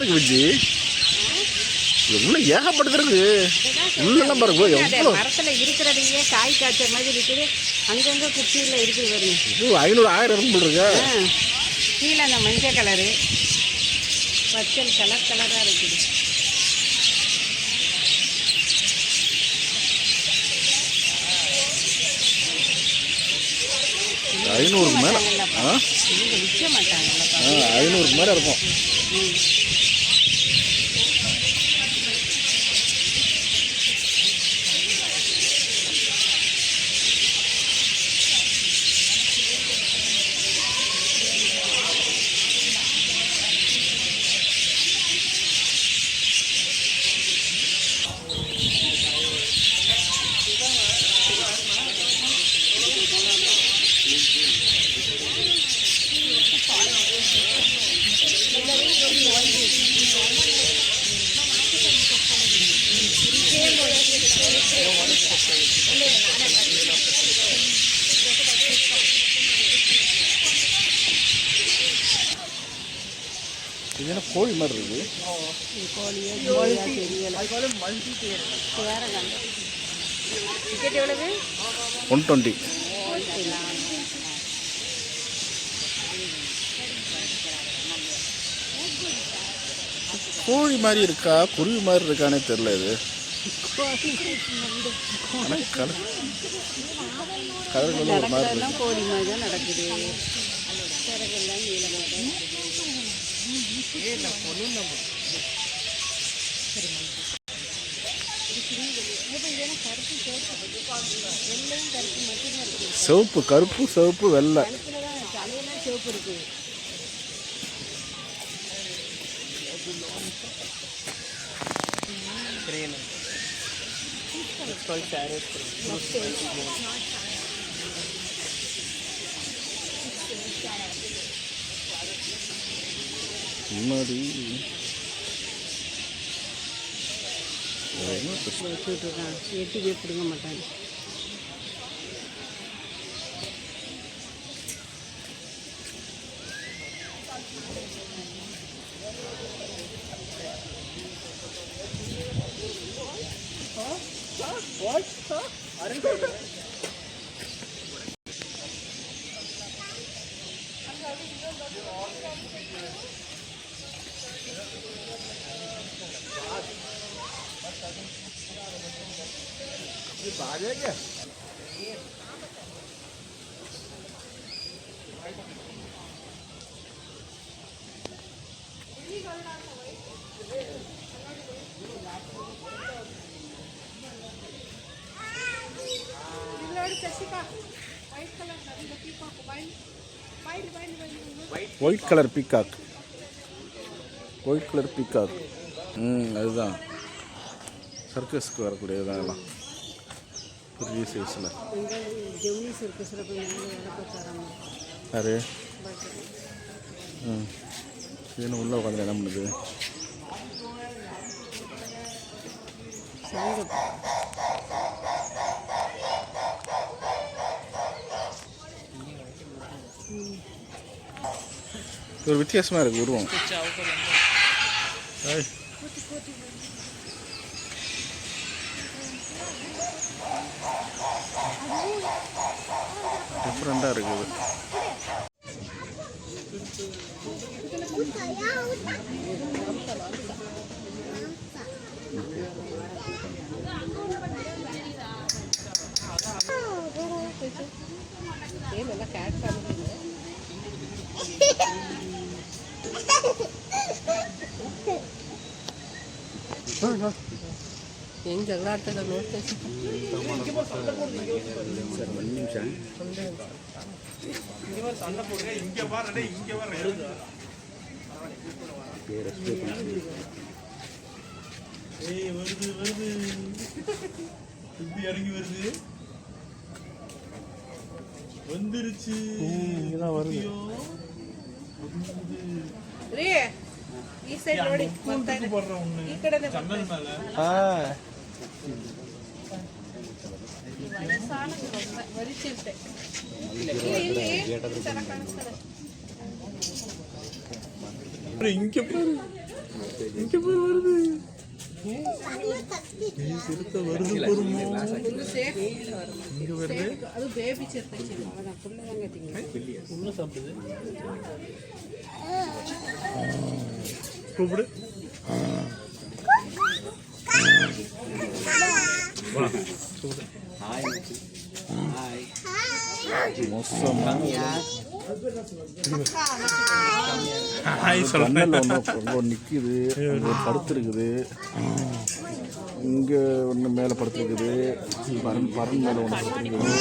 இருக்கு விஜி, இன்னும் ஏகப்பட்டது இருக்கு. உள்ளெல்லாம் பாருங்க எவ்வளோ மரத்தில் இருக்கிறதையே காய் காய்ச்ச மாதிரி இருக்குது. அங்கங்கே குச்சியில் இருக்குது பாருங்க. இது 500 1000 இருக்கும் இருக்கா. கீழே அந்த மஞ்சள் கலரு, பச்சை கலராக இருக்குது. ஐநூறுக்கு மேலே விற்க மாட்டாங்கல்ல. 500க்கு மேலே இருக்கும். இது என்ன கோழி மாதிரி இருக்குது. டிக்கெட் எவ்வளவு? 120. கோழி மாதிரி இருக்கா குருவி மாதிரி இருக்கானே தெரியல. இது கலர்கள் ஒரு மாதிரி கோழி மாதிரி தான் நடக்குது. சிறகெல்லாம் சிவப்பு கருப்பு சிவப்பு வெள்ளை. சிவப்பு இருக்கு. முன்னாடி எட்டி பிடுங்க மாட்டாங்க. White colour peacock. White colour peacock. அதுதான் சர்க்கஸ்க்கு வரக்கூடியதான். எல்லாம் பெரிய சைஸில். யாரு இதுன்னு உள்ளே உட்காந்து என்ன பண்ணுது? ஒரு வித்தியாசமாக இருக்குது உருவம். டிஃப்ரெண்டாக இருக்குது. ಹೆಂಗೆ ಜಗಳ ಆಡ್ತದ ನೋಡ್ತಾ ಸರ್ ಒಂದು ನಿಮಿಷ இறங்கி வருது வந்துருச்சு வருது ಈ ಸೈಡ್ ನೋಡಿ ಈ ಕಡೆ ಜನ್ನಲ್ ಮೇಲೆ ವರಿಚಿರ್ತೆ ಹಿಂಗೆ சிறுத்தை வருது பொறுமோ. அது பேபி சிறுத்தை அவ்வளோதான் புள்ளதாங்க திங்க உள்ள சாப்பிடுது. கூப்பிடு. ஜன்னல் ஒன்று நிற்கிது, அங்கே படுத்துருக்குது, இங்கே ஒன்று மேலே படுத்துருக்குது, பரன் மேலே ஒன்று படுத்துருக்குது.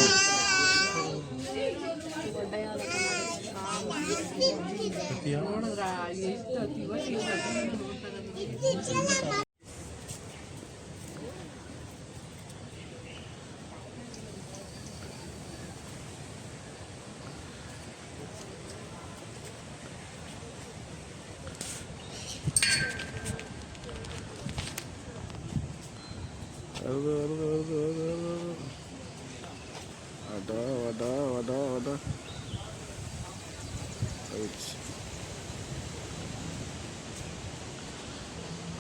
வருது வருது வருது வருது வருது. அடா வடா வடா வடா.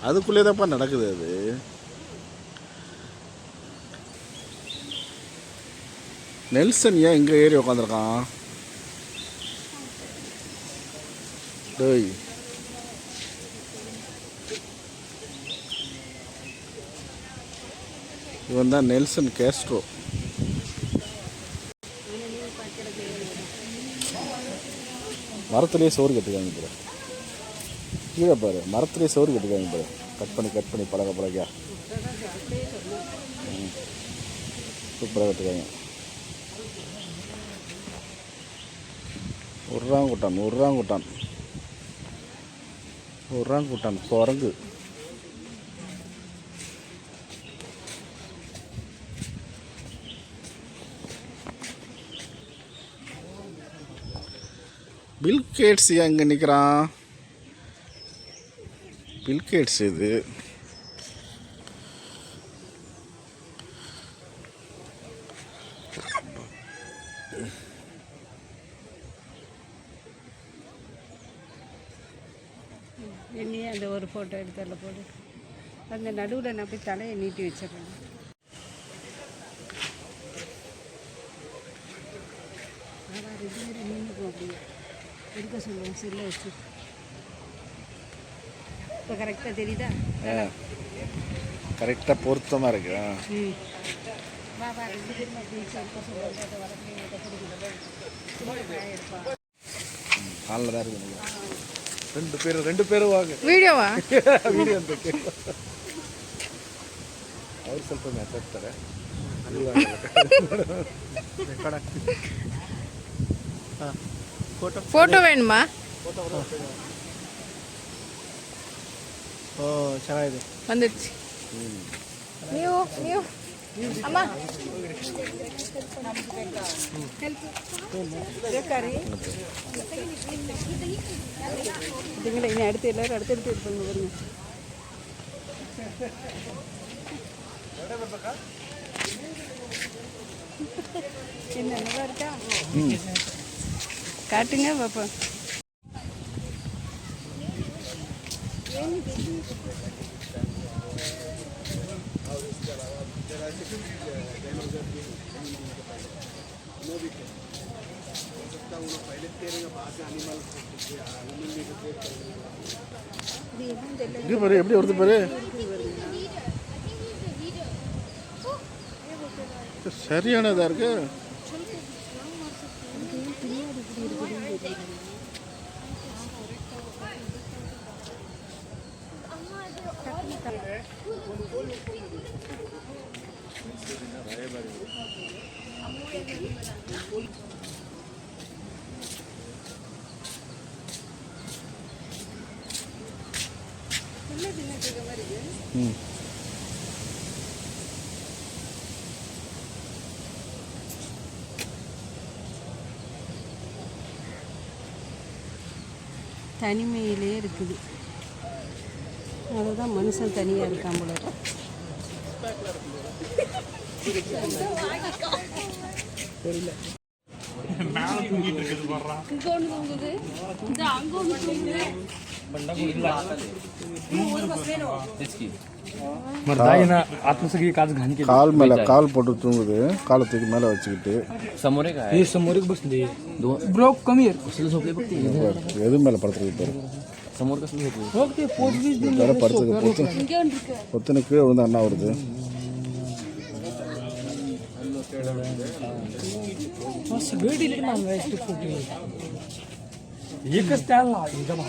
அதுக்குள்ளே தான்ப்பா நடக்குது அது. நெல்சன் ஏன் இங்கே ஏறி உக்காந்துருக்கான்? டேய் இவன் தான் நெல்சன் கேஸ்ட்ரோ. மரத்துலேயே சோறு கட்டுக்காங்க பாரு, கீழே பாரு, மரத்துலேயே சோறு கட்டுக்காங்க பாரு. கட் பண்ணி பழக பழகா சூப்பராக கட்டுக்காங்க. உர்றாங்குட்டான் குரங்கு. பில்கேட்ஸ் ஏன் இங்கே நிற்கிறான்? பில்கேட்ஸ் இது. என்னையே அந்த ஒரு ஃபோட்டோ எடுத்து அதில் போடு. அந்த நடுவில் நான் போய் தலையை நீட்டி வச்சிடறேன். அதான் 2 பேரும் நின்றுக்கும் அப்படியே எடுக்க சொல்லுவோம் செல்லை வச்சு. இப்போ கரெக்டாக தெரியுதா? கரெக்டாக பொருத்தமாக இருக்கு. வா 2 பேரும் அப்படி எடுக்க சொல்லுவோம். காலில் தான் இருக்கு. 2 பேரும் வாங்க. வீடியோவா? வீடியோ ಅವ್ರು ಸ್ವಲ್ಪ ಮಾತಾಡ್ತಾರೆ. ಫೋಟೋ ವೇಣುಮಾ? ಚೆನ್ನಾಗಿದೆ ಬಂದಿರ್ಚಿ. ನೀವು ಅಮ್ಮ இதுங்களை இனி அடுத்து எல்லாரும் அடுத்தடுத்து இருப்பாங்க பாருங்க. என்ன நல்லா இருக்கா? காட்டுங்க பாப்பா. இது பாரு எப்படி வருது பாரு. சரியானதா இருக்கு. தனிமையிலே இருக்குது. அதுதான் மனுஷன் தனியாக இருக்கான் போல. தெரியல. மேல தூங்கிட்டு இருக்குது பாடுறான். இங்கே ஒன்று தூங்குது, இந்த அங்கே ஒன்று தூங்குது. आतून सगळी काच घाण केली கால் மேலே கால் போட்டு தூங்குது, காலை தூக்கி மேலே வச்சுக்கிட்டு. हे समोर एक बसले ब्लॉक कमी आहे எது மேலே படுத்துருக்கு பாரு. समोर कसं झोपले ते पोच बीज வேற படுத்துருக்கு. பொத்துன்னு கீழே விழுந்து அண்ணா வருது. सगळे डिलीट मागायचे फोटो एकच त्याला एकदम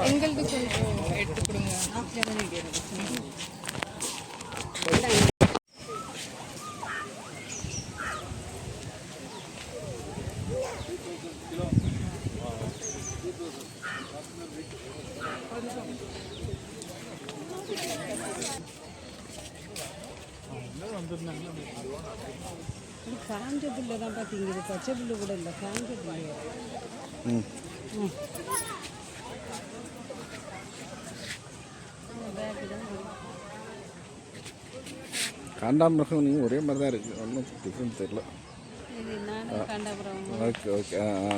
எங்களுக்கு கொஞ்சம் எடுத்து கொடுங்க. காஞ்ச புல்லு தான் பார்த்தீங்க, பச்சை புல்லு கூட இல்லை, காஞ்ச புல்லு. காண்டாமிருகம் நீங்கள் ஒரே மாதிரி தான் இருக்குது, ஒன்றும் டிஃப்ரெண்ட் தெரியல. இது நானும் காண்டாபுரம். Okay okay. ஆ ஆ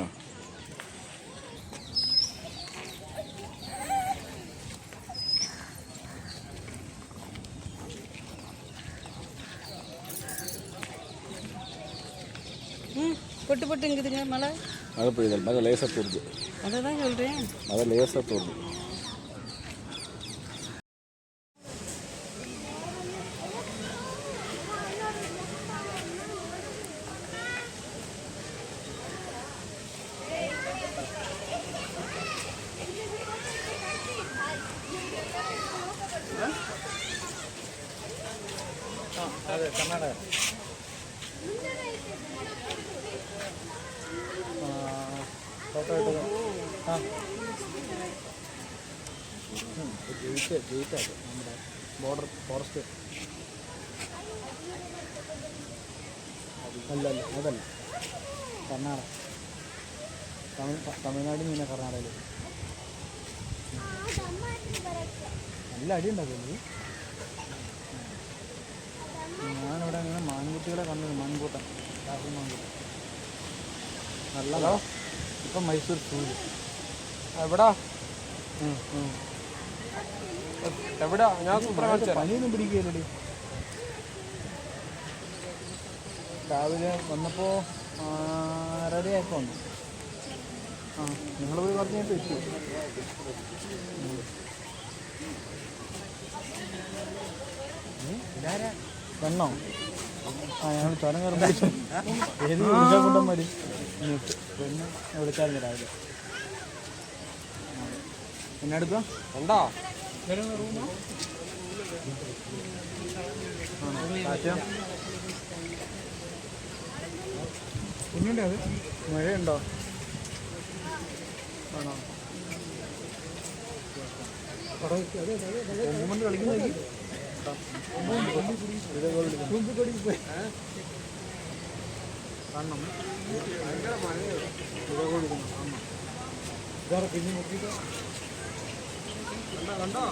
பொட்டு பொட்டுங்குதுங்க மழை. மழை பெய்யுது, மழை லேசாக தூருது. அதை தான் சொல்கிறேன், மழை லேசாக தூருது. ಅದೇ ಕನ್ನಡ ಫೋಟೋ ಇಟ್ಟದು ಹಾಂ ಗೇಟ್ ಅದು നമ്മുടെ ബോർഡർ ഫോറസ്റ്റ് അല്ല അതല്ല കർണാടക തമിഴ്നാട്ടിൽ നിന്ന് കർണാടകയിൽ നല്ല അടി ഉണ്ടാക്കുന്നത്. ഞാനിവിടെ അങ്ങനെ മാൻകുട്ടികളെ കണ്ടത്, മാൻകൂട്ടൻ രാഹുൽ മാൻകൂട്ടൻ നല്ലതോ. ഇപ്പം മൈസൂർ സൂല് എവിടാ എവിടാ ഞാൻ പനിയൊന്നും പിടിക്കുകയില്ലടി. രാവിലെ വന്നപ്പോൾ റെഡി ആയപ്പോൾ വന്നു. ആ നിങ്ങൾ പോയി കുറച്ച് കഴിഞ്ഞിട്ട് എത്തി. പെണ്ണോ? ആ ഞങ്ങൾ ചുരം കയറുമ്പോൾ ഏത് വിളിച്ചാൽ കൊണ്ടാൽ മതി. പെണ്ണ് വിളിച്ചായിരുന്നു രാവിലെ. പിന്നെ എടുത്തോ ഉണ്ടോ കുഞ്ഞുണ്ടേ? അത് മഴയുണ്ടോ? ആണോ? കൊണ്ട് കളിക്കുന്ന കാണണം. ഇതാ പിന്നെ നോക്കിയിട്ട് കണ്ടോ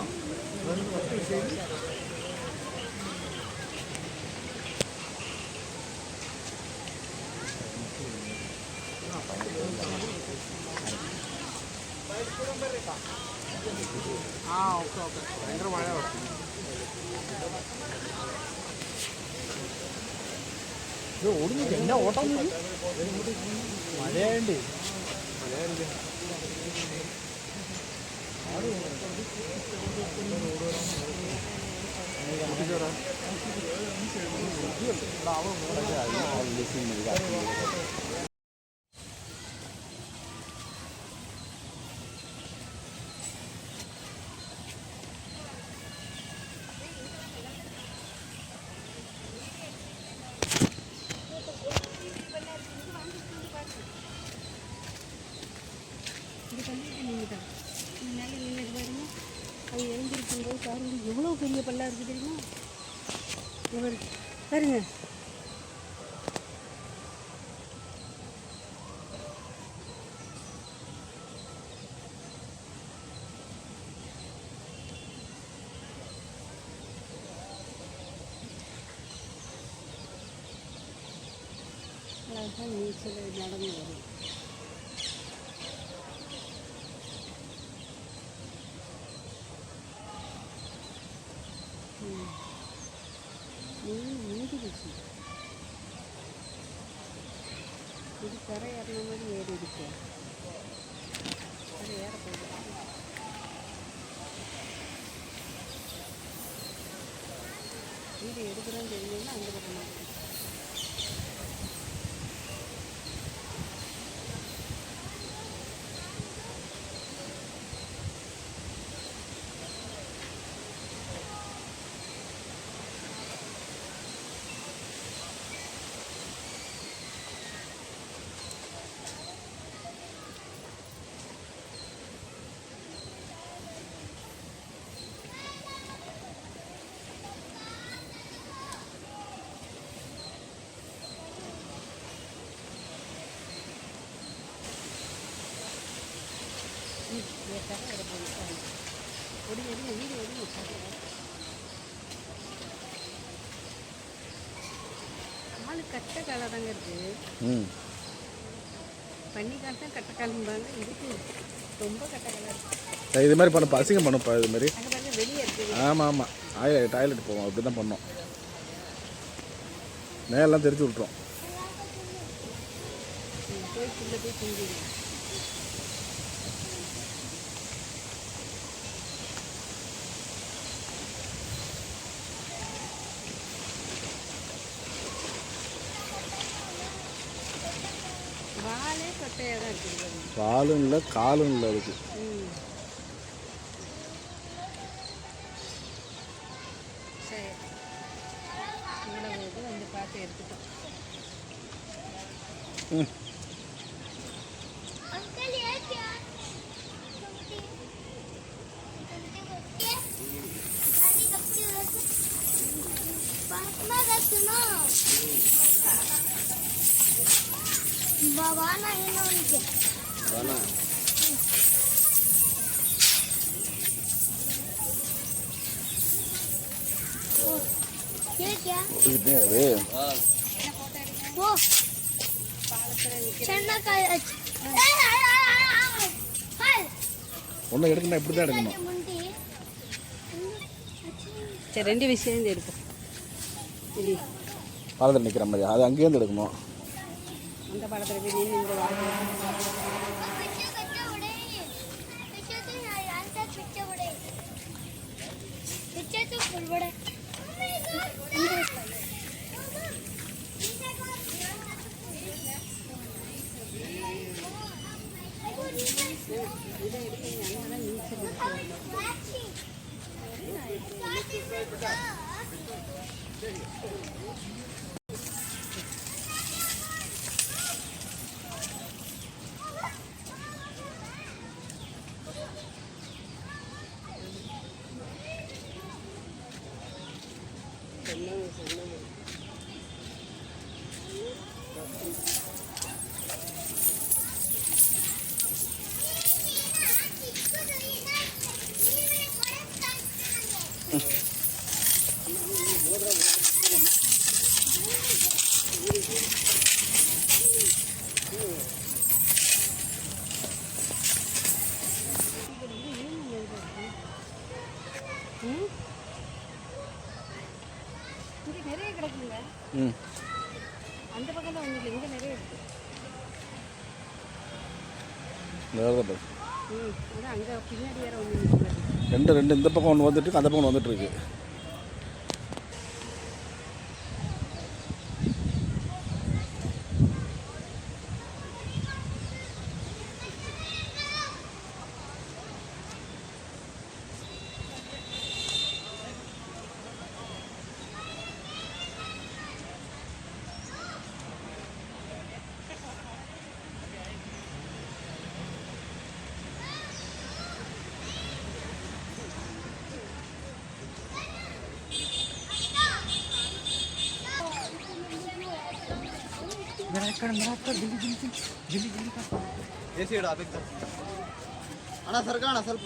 കുറച്ച് വിഷയം. ആ ഓക്കെ ഓക്കെ. ഭയങ്കര മഴ ഇത് ഓടുന്നു. എന്നാ ഓട്ടം മഴയുണ്ട്. മഴയുണ്ട്. அது எழுந்திருக்கும்போது பாருங்க எவ்வளோ பெரிய பல்லா இருக்குது தெரியுமா? இவர் பாருங்க. தான் நீச்சல் நடந்து வரும். நீங்கிடுச்சு. இது கரை ஏறின மாதிரி ஏறி இருக்கு. கரை ஏற போகுது. வீடு எடுக்கிறோன்னு தெரிஞ்சதுன்னா அந்த பக்கம் மாதிரி. ஆளு கட்ட காலை தாங்க இருக்கு. பண்ணி காலத்தான் கட்ட காலம்பாங்க. இதுக்கு ரொம்ப கட்ட காலம் இருக்கு. இது மாதிரி பண்ண அசிங்கம் பண்ணுப்பா. இது மாதிரி அங்கே பாருங்க வெளியே இருக்குது. ஆமாம் ஆமாம். டாய்லெட் போவோம். அப்படி தான் பண்ணோம். நேரெல்லாம் தெரிச்சு விட்றோம். போய் கீழே போய் தூங்கிடுவோம். வாலே கொட்டையாக தான் இருக்குது. வாலும் இல்லை காலும் இல்லை அதுக்கு. சரி, இவ்வளவு இது வந்து பார்த்து எடுத்துட்டோம். बाबाना है ना उनके वाला ये क्या இது அது वो चना का ஒன்றும் எடுக்கணும். இப்படி தான் எடுக்கணும். मुंडी சரி, ரெண்டு விஷயம் எடுப்போம். சரி, பாலத்தில் நிற்கிற மாதிரி அது அங்கேருந்து எடுக்கணும். அந்த படத்தில் போய் நின்று இந்த வாரம் पिक्चर कच्चा उड़े पिक्चर तो यार तक पिक्चर उड़े पिक्चर तो फुल बड़े இங்கே நிறைய கிடக்குங்க. அந்த பக்கம் தான் ஒன்றும் இல்லை, இங்கே நிறைய இருக்குது. அதான் அங்கே பின்னாடி வேறு ஒன்று ரெண்டு இந்த பக்கம் ஒன்று வந்துட்டு அந்த பக்கம் ஒன்று வந்துட்டு இருக்கு. ಅಣ್ಣ ಸರ್ಕಣ ಸ್ವಲ್ಪ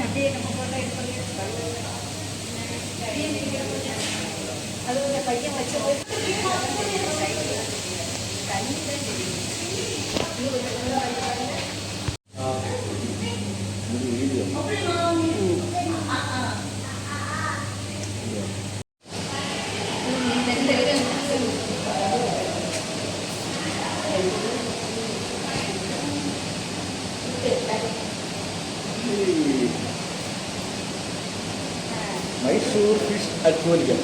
அப்படியே நம்ம போட்டோ இது பண்ணி அது ஒரு பையன் வச்சு மைசூர் ஃபிஷ் அக்வேரியம்.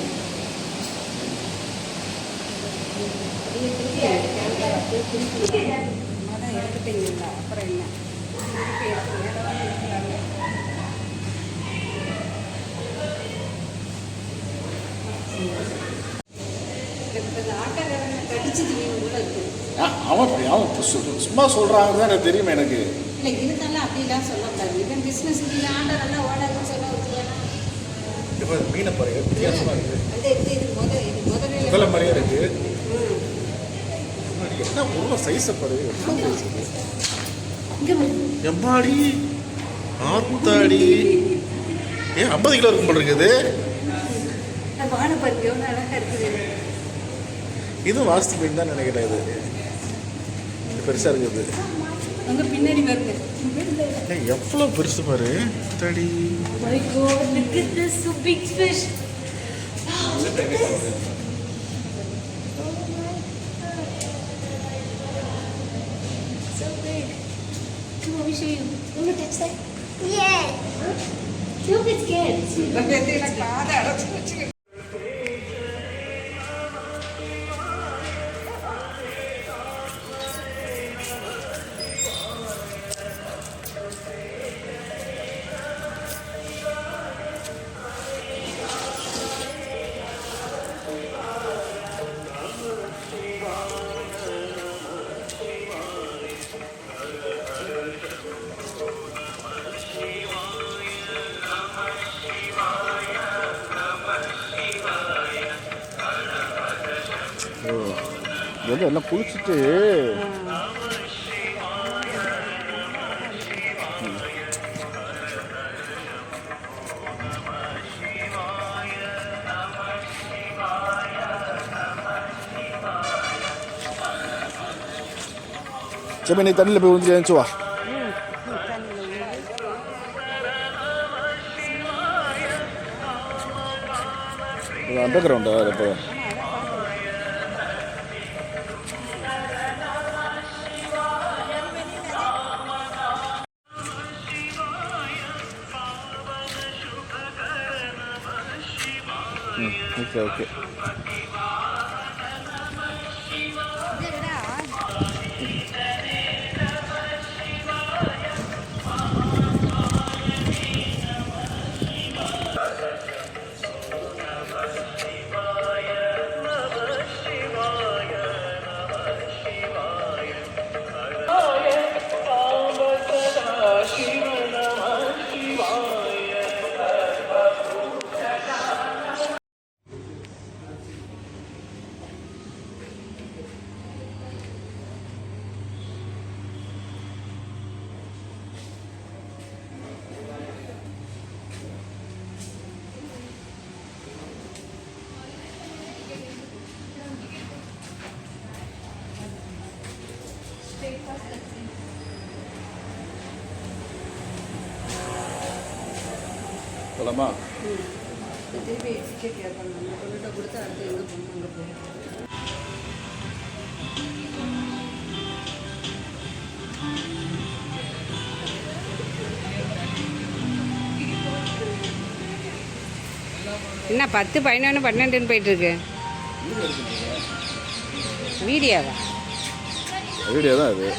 அதான் எடுத்துட்டீங்களா அப்புறம் என்ன ஆட்டக்காரனை கடிச்சது நீ உள்ள இருக்கு அவன் சும்மா சொல்கிறாங்க தான் எனக்கு தெரியுமா எனக்கு. இல்லை இருந்தாலும் அப்படிலாம் சொல்லக்கூடாது. இவன் பிஸ்னஸ் ஆண்டர் எல்லாம் ஓடாதுன்னு சொல்ல வச்சுக்கணும். மீனை பாருங்க வித்தியாசமாக இருக்குது. அந்த இது முதல்ல முதல்ல மாதிரியே இருக்குது. என்ன ஒரு சைஸை பாருங்க. எம்மாடி ஆத்தாடி ஏன் 50 கிலோ இருக்கும் போல இருக்குது. வாழை பாருங்க எவ்வளோ அழகாக இருக்குது. இதுவும் வாஸ்து மீன் தான் நினைக்கிறேன். இது பெருசாக இருக்குது. அங்கே பின்னாடி வருது. எவ்வளோ பெருசு பாரு. தடி My God, look at this, so big fish. Wow, look at this. So big. Come on, let me show you. You want to touch that? Yes. Don't get scared. வந்து எல்லாம் குளிச்சுட்டு சரி நீ தண்ணியில் போய் விழுந்து எழுந்துச்சு வா. அண்டர் கிரவுண்டா இப்போ ஓகே ஓகே. போலாமா? திருப்பி டிக்கெட் கேட்பாங்க, அந்த பொண்ணுகிட்ட கொடுத்து அடுத்து எங்கே போகணும் அங்கே போகும். என்ன 10, 11, 12ன்னு போயிட்டுருக்கு. வீடியோவா? வீடியோ தான் இது.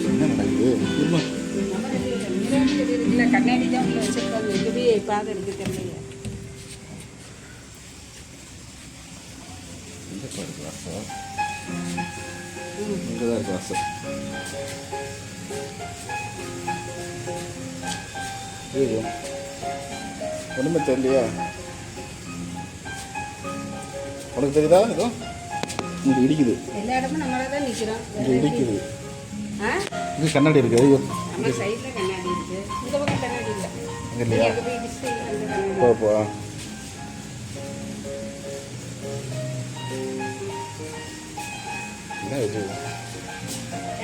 என்ன நடக்குது? இல்லை, கண்ணாடி தான் உள்ள வச்சுருக்காங்க. எங்கே போய் பாதை இருக்குது தெரியல. இங்கே இருக்கு வாசல். இங்கே தான் இருக்கு வாசல். இது ஒன்றுமே தெரியலையா? உனக்கு தெரியுதா? இதோ இங்கே இடிக்குது. எல்லா இடமும் நம்மளால தான் நிற்கிறோம். இங்கே இடிக்குது. ஆ, இங்கே கண்ணாடி இருக்கு. ஐயோ, நம்ம சைடில் கண்ணாடி இருக்குது, இந்த பக்கம் கண்ணாடி இல்லை. இங்கே இல்லையா? எங்கே போய் டிஸ்பிளே வந்து கண்ணாடி போப்பா. என்ன இது?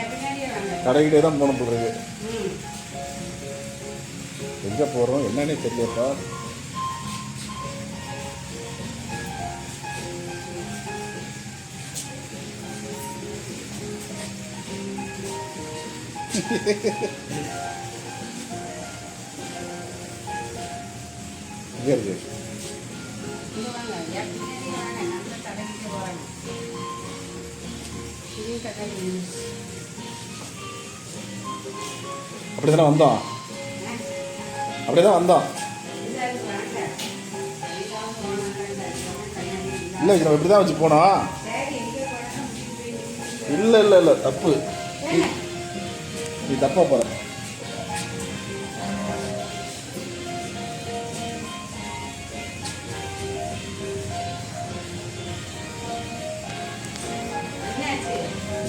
பின்னாடியே வாங்க. கடைக்கிட்டே தான் போன போடுறது. ம், எங்கே போகிறோம் என்னன்னே தெரியலப்பா. இங்கே இருக்கு. இங்கே வாங்க. என் பின்னாடியே வாங்க. நல்ல கடைக்கு போகிறாங்க. இது கண்ணாடி. அப்படி தானே வந்தோம். அப்படியே தான் வந்தோம். இல்லை நம்ம இப்படி தான் வச்சு போனோம். இல்லை இல்லை இல்லை, தப்பு. நீ தப்பாக போகிற.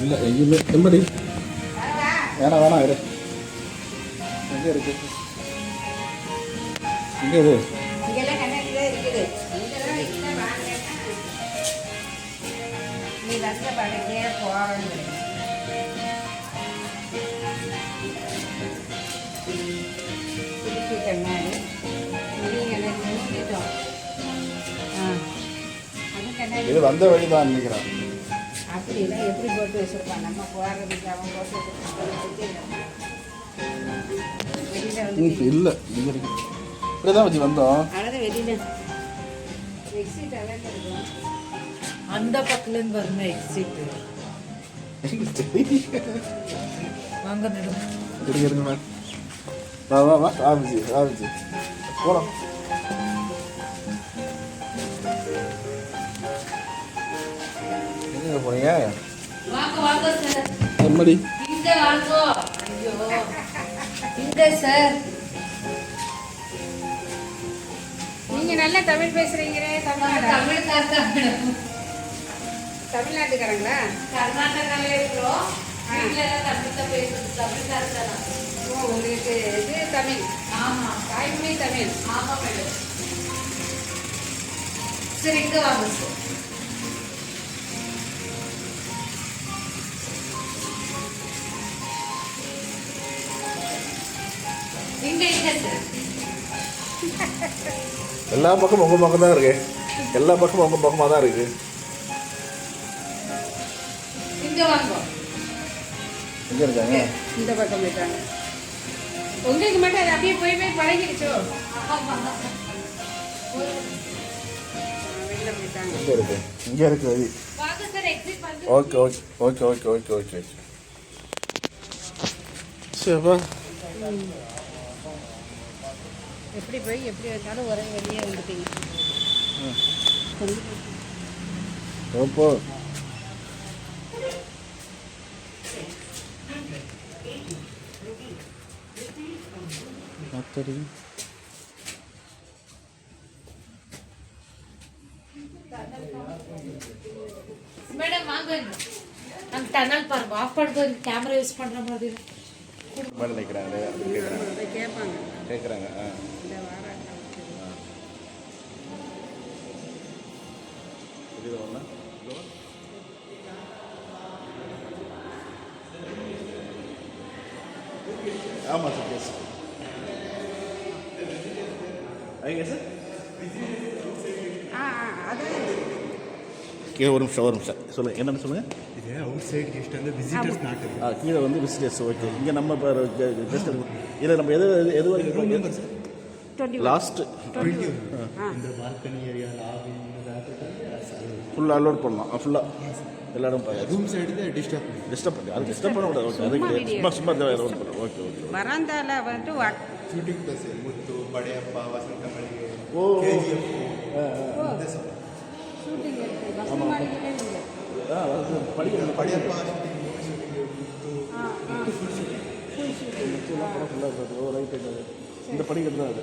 இல்லை எங்கேயுமே எம்படி வேணாம் வேணாம் இரு. எங்கே இருக்கு? எங்கே இது? இங்கெல்லாம் கண்ணாடி தான் இருக்குது. இங்கெல்லாம் இல்லை வாங்கன்னா நீ வந்த படக்கே போகிறோன்னு. திருப்பி கண்ணாடி இங்கே மூடிட்டோம். ஆ, அது கண்ணாடி. இது வந்த வழி தான் நினைக்கிறேன். அப்படிலாம் எப்படி போட்டு வச்சுருப்பான்? நம்ம போகிறதுக்கு அவன் போட்டு வச்சுருப்பான். வெளியில் வந்து இல்லை இங்கே இருக்கு. இப்படி தான் வச்சு வந்தோம். அவ்வளோதான். வெளியில் எக்ஸிட் அதான் இருக்கும். அந்த பக்கத்துலேருந்து வருமே எக்ஸிட். வாங்க நடுங்க. இருங்க இருங்க மேம். வா வா வா ஆபிச்சு ஆபிச்சு போகலாம். எங்கே போனீங்க? வாங்க வாங்க சார். எம்மடி இங்க வாங்க. ஐயோ இங்க சார். நீங்கள் நல்லா தமிழ் பேசுகிறீங்களே. தமிழ்காரங்க தமிழ்நாட்டுக்காரங்களா? கர்நாடகால இருக்கிறோம். வீட்டில் எல்லாம் தமிழ் தான் பேசுறது. தமிழ்காரங்க தான். ஓ, உங்களுக்கு இது தமிழ். ஆமாம் தாய்மொழி தமிழ். ஆமாம் மேடம். சரி இங்க வாங்க சார். இங்க இங்க சார். எல்லா பக்கமும் உங்கள் பக்கம் தான் இருக்கு. எல்லா பக்கமும் உங்கள் பக்கமாக தான் இருக்கு. இங்க வாங்க. எங்கே இருக்காங்க? இந்த பக்கம் போயிட்டாங்க. உங்களுக்கு மட்டும் அது அப்படியே போய் போய் பழகிடுச்சோ? வெளியில் போயிட்டாங்க. எங்கே இருக்கு? இங்கே இருக்கு வழி. வாங்க சார் எக்ஸிட் பண்ணி. Okay okay okay okay okay okay சரிப்பா. எப்படி போய் எப்படி வந்தாலும் ஒரே வெளியே வந்துட்டீங்க. ஓப்போ மத்தடி மேடம் வாங்க அந்த டனல் பாருங்க ஆஃப் பண்ணுறது கேமரா யூஸ் பண்ணுற மாதிரி மேடம் நிற்கிறாங்களே அது கேட்குறாங்க அதை கேட்பாங்க கேட்குறாங்க. இந்த வாரம் புரியுது ஒன்று ஆமாம் சார் எஸ் ஐயா சார் அதான் கீழே ஒரு நிமிஷம் சொல்லுங்கள் என்னென்னு சொல்லுங்கள். இது அவுட் சைட் கெஸ்ட் வந்து விசிட்டர்ஸ் நாட் கீழே வந்து விசிட்டர்ஸ் ஓகே. இங்கே நம்ம இப்போ ஜஸ்ட் இதில் நம்ம எது வரைக்கும் லாஸ்ட்டு இந்த பால்கனி ஏரியா லாபி ஃபுல்லாக அலோட் பண்ணலாம் ஃபுல்லாக எல்லா இடம் ரூம் சைடு டிஸ்டர்ப் பண்ணி அது டிஸ்டர்ப் பண்ணக்கூடாது. ஓகே அதுக்கு சும்மா அலோட் பண்ணுறோம். ஓகே ஓகே வராந்தால வந்துட்டு ಶೂಟಿಂಗ್ ಪ್ಲೇಸ್ ಮುತ್ತು ಬಡೆಯಪ್ಪ ವಸಂತ ಮಳಿಗೆ ஓ KGF ஷூட்டிங் இருக்கு பஸ் மாளிகையிலே இல்லை படிக்கிறேன் ಬಡೆಯಪ್ಪ ಶೂಟಿಂಗ್ ಮುತ್ತು ஓ ரைட் இந்த படிக்கிறது தான் அது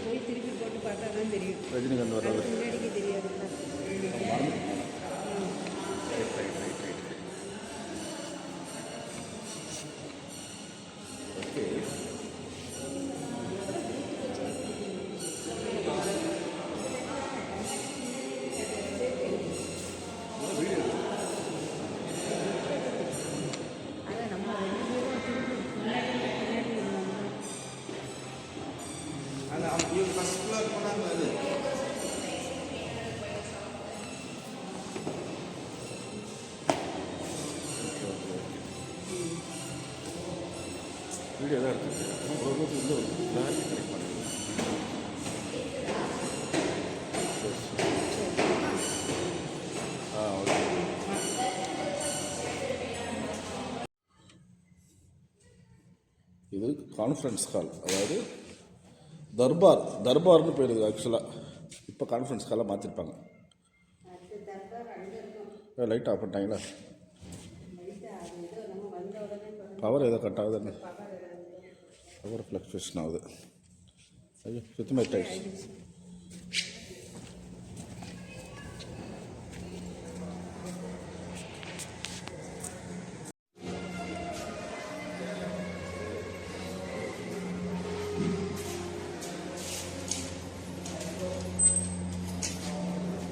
போய் திருப்பி போட்டு பார்த்தா தான் தெரியும். ரஜினிகாந்த் வர்றது. முன்னாடிக்கு தெரியாது. ஓகே அதை நம்ம ரெண்டு பேரும் திருப்பி முன்னாடி இருந்தாங்க. ಇವ್ರು ಫಸ್ಟ್ ಫ್ಲೋರ್ ಕೊಡೋದು ಅದು வீடியோ தான் எடுத்துருக்கேன். வந்து ஒரு கிளாரிட்டி கிடைக்க மாட்டேங்குது. ஓகே இது கான்ஃபரன்ஸ் ஹால், அதாவது தர்பார்னு பேர் இது ஆக்சுவலாக. இப்போ கான்ஃபரன்ஸ் ஹாலாக மாற்றிருப்பாங்க. லைட் ஆஃப் பண்ணிட்டாங்களா? பவர் ஏதோ கட் ஆகுதுன்னு பவர் ஃப்ளக்சுவேஷன் ஆகுது. ஐயோ சுத்தமாக ஆயிடுச்சு.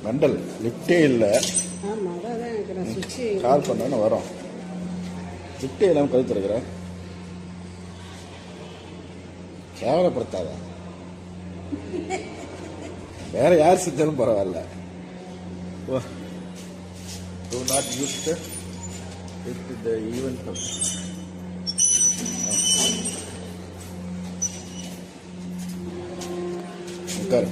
மெண்டல் லிஃப்டே இல்லை. ஆமாம் அதான் எனக்கு நான் சுவிட்சு கால் பண்ணேன்னு வரோம். லிஃப்டே இல்லாமல் கழுத்து இருக்கிறேன். கேவலப்படுத்தாத. வேற யார் செஞ்சாலும் பரவாயில்ல. Do not use the event. உட்காரு.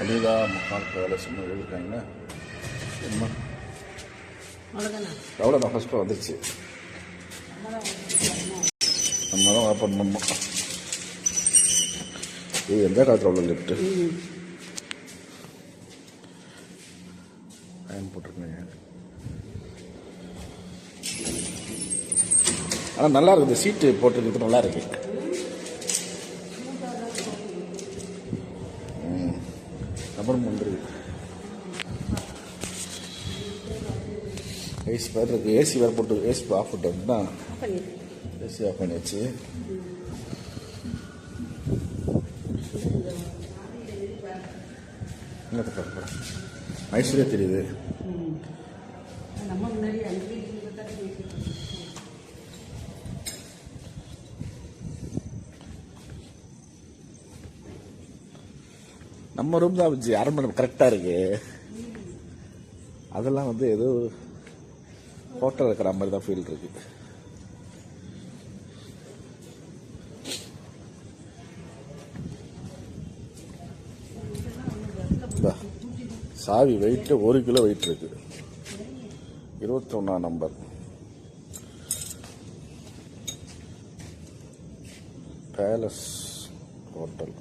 அலிதா முக்காலுக்கு வேலை சும்மா எழுதிருக்காங்கன்னா என்ன அவ்வளோதான் ஃபஸ்ட்டு வந்துடுச்சு. நம்ம தான் ஓப்பன் பண்ணோம். இது எந்த காலத்தில் உள்ள லிஃப்ட்டு அயன் போட்டிருக்கீங்க. ஆனால் நல்லா இருக்குது. சீட்டு போட்டிருக்கிறது நல்லா இருக்கு. அப்புறம் வந்துருக்கு. ஏசி வேறு இருக்குது. ஏசி வேறு போட்டு ஏசி ஆஃப் பண்ணிட்டு தான் ஏசி ஆஃப் பண்ணியாச்சு. என்னத்தை பார்க்க மைசூரே தெரியுது. நம்ம முன்னாடி அங்கே பேசிட்டு நம்ம ரூம் தான் அரண்மனை கரெக்டாக இருக்கு. அதெல்லாம் வந்து ஏதோ ஹோட்டல் இருக்கிற மாதிரி தான் ஃபீல் இருக்கு. சாவி வெயிட்டு 1 கிலோ வெயிட் இருக்கு. 21ஆம் நம்பர் பேலஸ் ஹோட்டல்.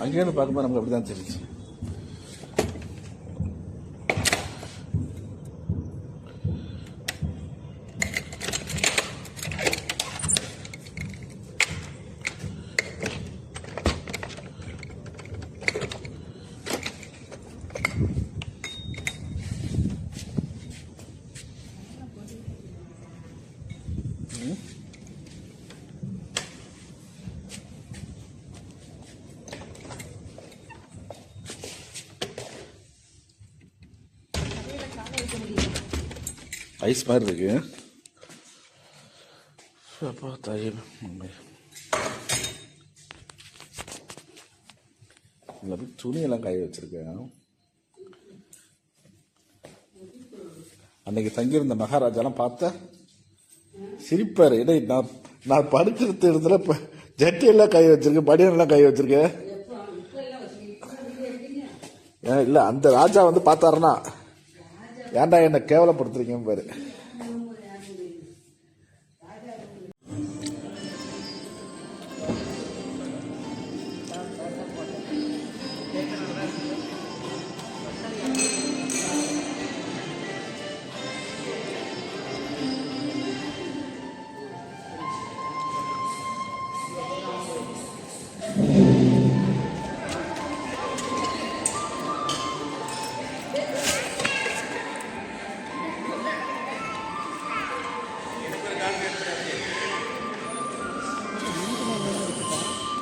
அங்கேருந்து பார்க்கும்போது நமக்கு அப்படி தான் தெரிஞ்சு. ஐஸ் மாதிரி இருக்கு. அப்பா தாயே, துணியெல்லாம் காய வச்சிருக்கேன். அன்னைக்கு தங்கியிருந்த மகாராஜாலாம் பார்த்தா சிரிப்பாரு. இடை நான் படுத்திருந்த இடத்துல ஜட்டியெல்லாம் காய வச்சிருக்கேன், படியெல்லாம் காய வச்சிருக்கேன். இல்லை, அந்த ராஜா வந்து பார்த்தாருன்னா ஏன்டா என்ன கேவலப்படுத்துறீங்க பாரு.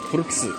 ஃப்ரூட்ஸு